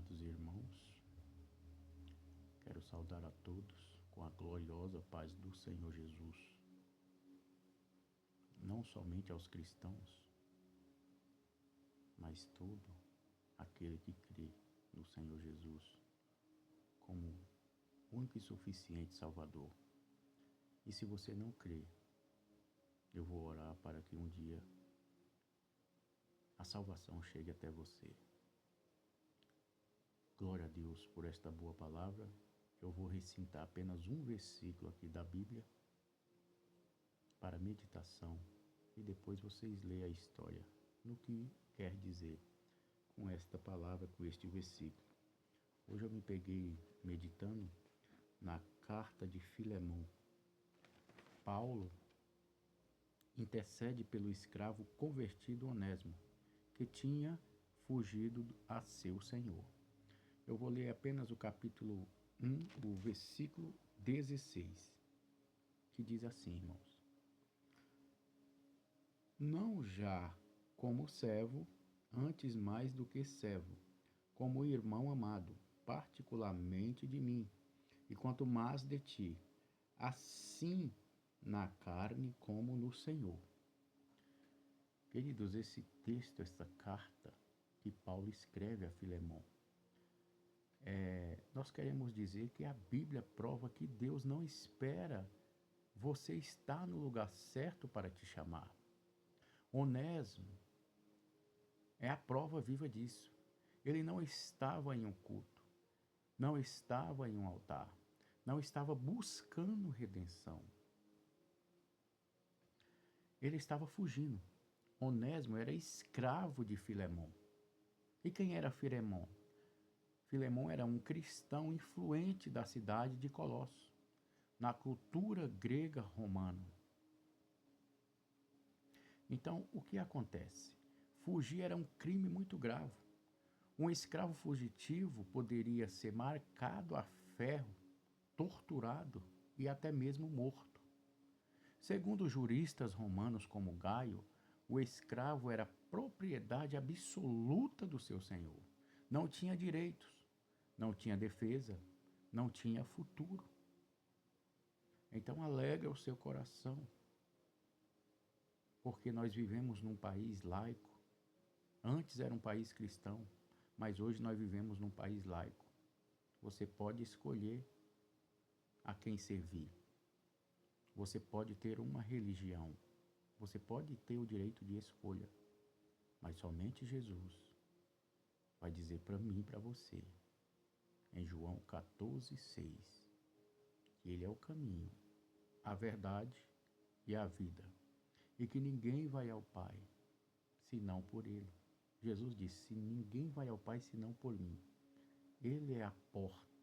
Amados irmãos, quero saudar a todos com a gloriosa paz do Senhor Jesus, não somente aos cristãos, mas todo aquele que crê no Senhor Jesus como único e suficiente Salvador. E se você não crê, eu vou orar para que um dia a salvação chegue até você. Glória a Deus por esta boa palavra. Eu vou recitar apenas um versículo aqui da Bíblia para meditação e depois vocês leem a história no que quer dizer com esta palavra, com este versículo. Hoje eu me peguei meditando na carta de Filemão. Paulo intercede pelo escravo convertido Onésimo, que tinha fugido a seu senhor. Eu vou ler apenas o capítulo 1, o versículo 16, que diz assim, irmãos: Não já como servo, antes mais do que servo, como irmão amado, particularmente de mim, e quanto mais de ti, assim na carne como no Senhor. Queridos, esse texto, essa carta que Paulo escreve a Filemão, nós queremos dizer que a Bíblia prova que Deus não espera você estar no lugar certo para te chamar. Onésimo é a prova viva disso. Ele não estava em um culto, não estava em um altar, não estava buscando redenção. Ele estava fugindo. Onésimo era escravo de Filemão. E quem era Filemão? Filemão era um cristão influente da cidade de Colosso, na cultura grega romana. Então, o que acontece? Fugir era um crime muito grave. Um escravo fugitivo poderia ser marcado a ferro, torturado e até mesmo morto. Segundo juristas romanos como Gaio, o escravo era propriedade absoluta do seu senhor. Não tinha direitos, não tinha defesa, não tinha futuro. Então alegra o seu coração, porque nós vivemos num país laico. Antes era um país cristão, mas hoje nós vivemos num país laico. Você pode escolher a quem servir. Você pode ter uma religião. Você pode ter o direito de escolha. Mas somente Jesus vai dizer para mim e para você, em João 14:6, que Ele é o caminho, a verdade e a vida. E que ninguém vai ao Pai, senão por Ele. Jesus disse, ninguém vai ao Pai, senão por mim. Ele é a porta,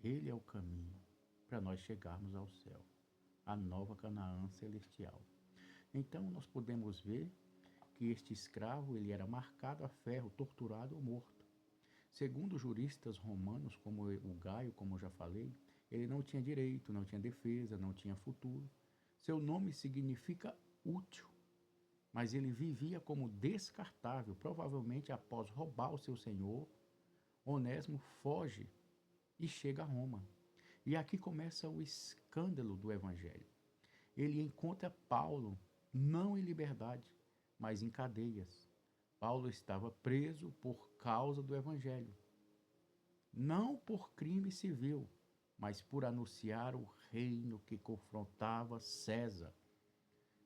Ele é o caminho para nós chegarmos ao céu, a nova Canaã celestial. Então nós podemos ver que este escravo ele era marcado a ferro, torturado ou morto. Segundo juristas romanos, como o Gaio, como eu já falei, ele não tinha direito, não tinha defesa, não tinha futuro. Seu nome significa útil, mas ele vivia como descartável, provavelmente após roubar o seu senhor. Onésimo foge e chega a Roma. E aqui começa o escândalo do evangelho. Ele encontra Paulo não em liberdade, mas em cadeias. Paulo estava preso por causa do evangelho. Não por crime civil, mas por anunciar o reino que confrontava César.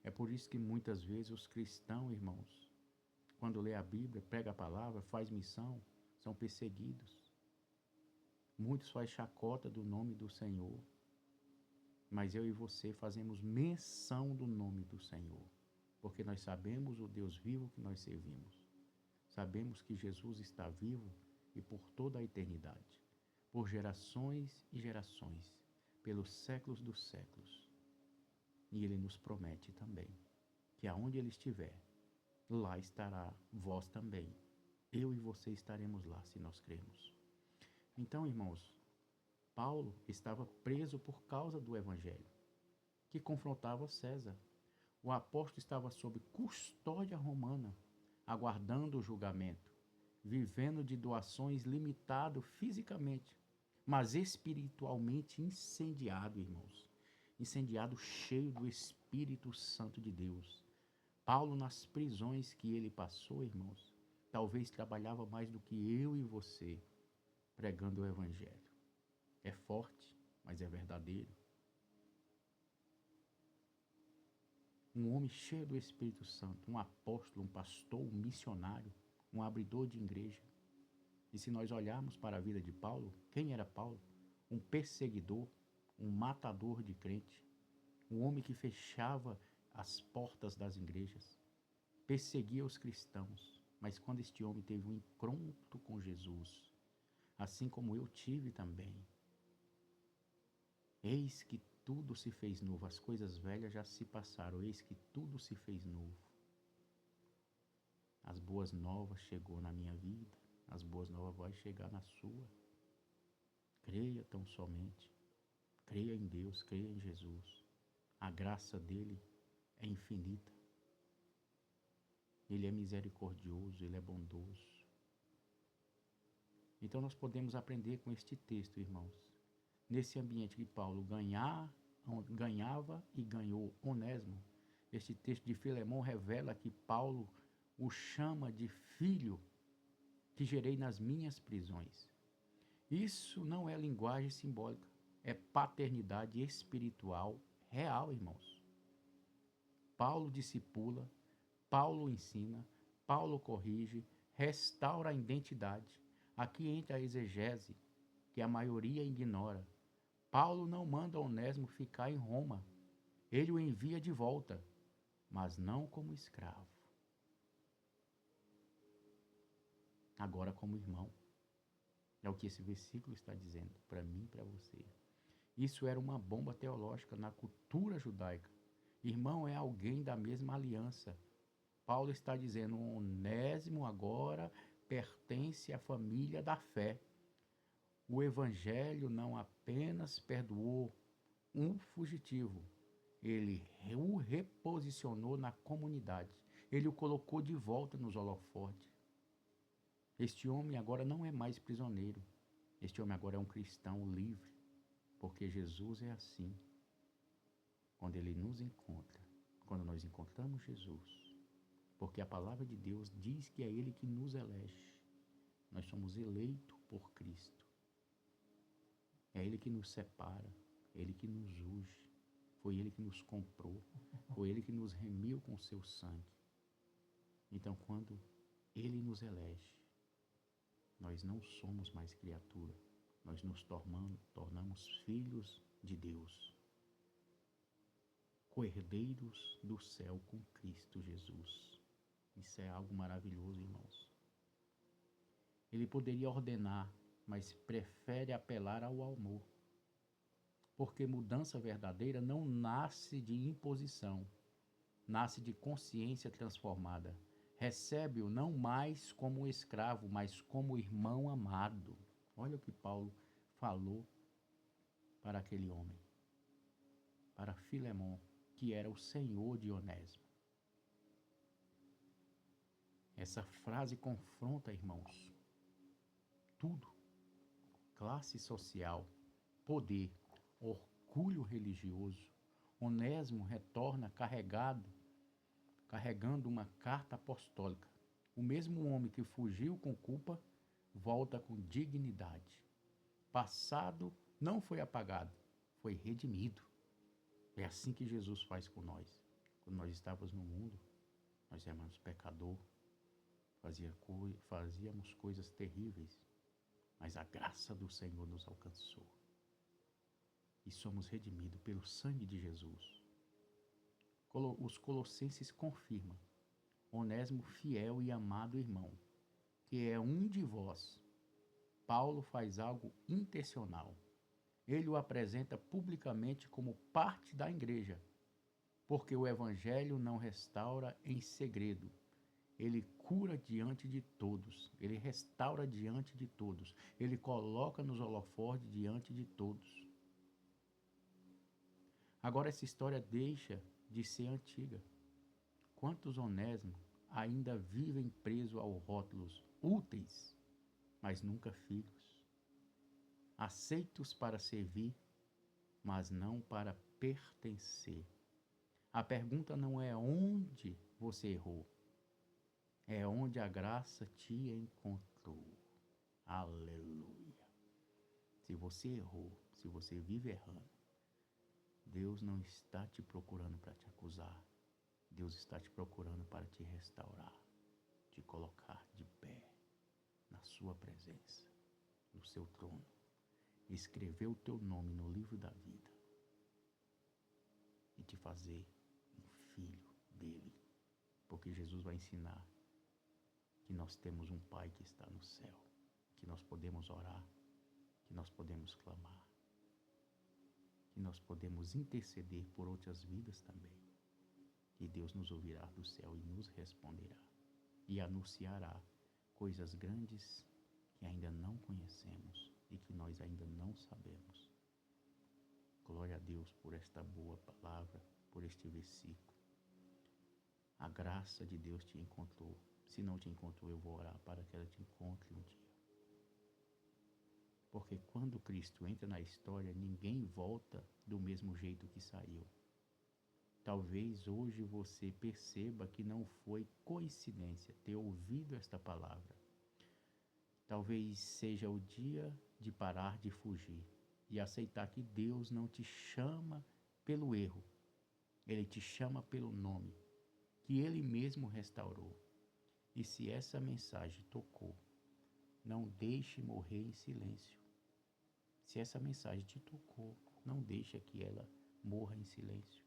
É por isso que muitas vezes os cristãos, irmãos, quando lê a Bíblia, prega a palavra, faz missão, são perseguidos. Muitos fazem chacota do nome do Senhor, mas eu e você fazemos menção do nome do Senhor, porque nós sabemos o Deus vivo que nós servimos. Sabemos que Jesus está vivo e por toda a eternidade, por gerações e gerações, pelos séculos dos séculos. E Ele nos promete também que aonde Ele estiver, lá estará vós também. Eu e você estaremos lá, se nós cremos. Então, irmãos, Paulo estava preso por causa do evangelho, que confrontava César. O apóstolo estava sob custódia romana, aguardando o julgamento. vivendo de doações, limitado fisicamente, mas espiritualmente incendiado, irmãos. Incendiado, cheio do Espírito Santo de Deus. Paulo, nas prisões que ele passou, irmãos, talvez trabalhava mais do que eu e você, pregando o Evangelho. É forte, mas é verdadeiro. Um homem cheio do Espírito Santo, um apóstolo, um pastor, um missionário, um abridor de igreja. E se nós olharmos para a vida de Paulo, quem era Paulo? Um perseguidor, um matador de crente, um homem que fechava as portas das igrejas, perseguia os cristãos. Mas quando este homem teve um encontro com Jesus, assim como eu tive também, eis que tudo se fez novo, as coisas velhas já se passaram, eis que tudo se fez novo. As boas novas chegou na minha vida, as boas novas vão chegar na sua. Creia tão somente, creia em Deus, creia em Jesus. A graça dele é infinita. Ele é misericordioso, ele é bondoso. Então nós podemos aprender com este texto, irmãos. Nesse ambiente que Paulo ganhava e ganhou Onésimo, este texto de Filemão revela que Paulo o chama de filho que gerei nas minhas prisões. Isso não é linguagem simbólica, é paternidade espiritual real, irmãos. Paulo discipula, Paulo ensina, Paulo corrige, restaura a identidade. Aqui entra a exegese, que a maioria ignora. Paulo não manda Onésimo ficar em Roma. Ele o envia de volta, mas não como escravo. Agora como irmão. É o que esse versículo está dizendo para mim e para você. Isso era uma bomba teológica na cultura judaica. Irmão é alguém da mesma aliança. Paulo está dizendo, Onésimo agora pertence à família da fé. O evangelho não apenas perdoou um fugitivo, ele o reposicionou na comunidade. Ele o colocou de volta nos holofotes. Este homem agora não é mais prisioneiro. Este homem agora é um cristão livre, porque Jesus é assim. Quando ele nos encontra, quando nós encontramos Jesus, porque a palavra de Deus diz que é ele que nos elege. Nós somos eleitos por Cristo. É ele que nos separa, é ele que nos unge. Foi ele que nos comprou, foi ele que nos remiu com o seu sangue. Então, quando ele nos elege, nós não somos mais criatura, nós nos tornamos filhos de Deus, co-herdeiros do céu com Cristo Jesus. Isso é algo maravilhoso, irmãos. Ele poderia ordenar, mas prefere apelar ao amor, porque mudança verdadeira não nasce de imposição, nasce de consciência transformada. Recebe-o não mais como escravo, mas como irmão amado. Olha o que Paulo falou para aquele homem, para Filemão, que era o senhor de Onésimo. Essa frase confronta, irmãos, tudo: classe social, poder, orgulho religioso. Onésimo retorna carregando uma carta apostólica. O mesmo homem que fugiu com culpa volta com dignidade. Passado não foi apagado, foi redimido. É assim que Jesus faz com nós. Quando nós estávamos no mundo, nós éramos pecador, fazíamos coisas terríveis, mas a graça do Senhor nos alcançou. E somos redimidos pelo sangue de Jesus. Os Colossenses confirmam: Onésimo, fiel e amado irmão, que é um de vós. Paulo faz algo intencional. Ele o apresenta publicamente como parte da igreja, porque o evangelho não restaura em segredo. Ele cura diante de todos, ele restaura diante de todos, ele coloca nos holofotes diante de todos. Agora essa história deixa de ser antiga. Quantos Onésimo ainda vivem presos aos rótulos úteis, mas nunca filhos, aceitos para servir, mas não para pertencer. A pergunta não é onde você errou, é onde a graça te encontrou. Aleluia. Se você errou, se você vive errando, Deus não está te procurando para te acusar. Deus está te procurando para te restaurar, te colocar de pé na sua presença, no seu trono, escrever o teu nome no livro da vida e te fazer um filho dele. Porque Jesus vai ensinar que nós temos um Pai que está no céu, que nós podemos orar, que nós podemos clamar, que nós podemos interceder por outras vidas também. E Deus nos ouvirá do céu e nos responderá e anunciará coisas grandes que ainda não conhecemos e que nós ainda não sabemos. Glória a Deus por esta boa palavra, por este versículo. A graça de Deus te encontrou. Se não te encontrou, eu vou orar para que ela te encontre um dia. Porque quando Cristo entra na história, ninguém volta do mesmo jeito que saiu. Talvez hoje você perceba que não foi coincidência ter ouvido esta palavra. Talvez seja o dia de parar de fugir e aceitar que Deus não te chama pelo erro. Ele te chama pelo nome, que Ele mesmo restaurou. E se essa mensagem tocou, não deixe morrer em silêncio. Se essa mensagem te tocou, não deixe que ela morra em silêncio.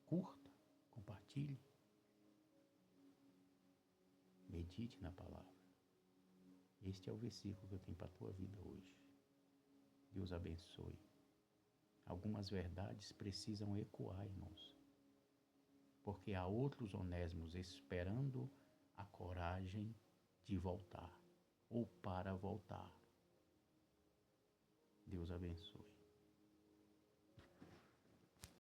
Curta, compartilhe, medite na palavra. Este é o versículo que eu tenho para a tua vida hoje. Deus abençoe. Algumas verdades precisam ecoar, irmãos, porque há outros Onésimos esperando a coragem de voltar ou para voltar. Deus abençoe.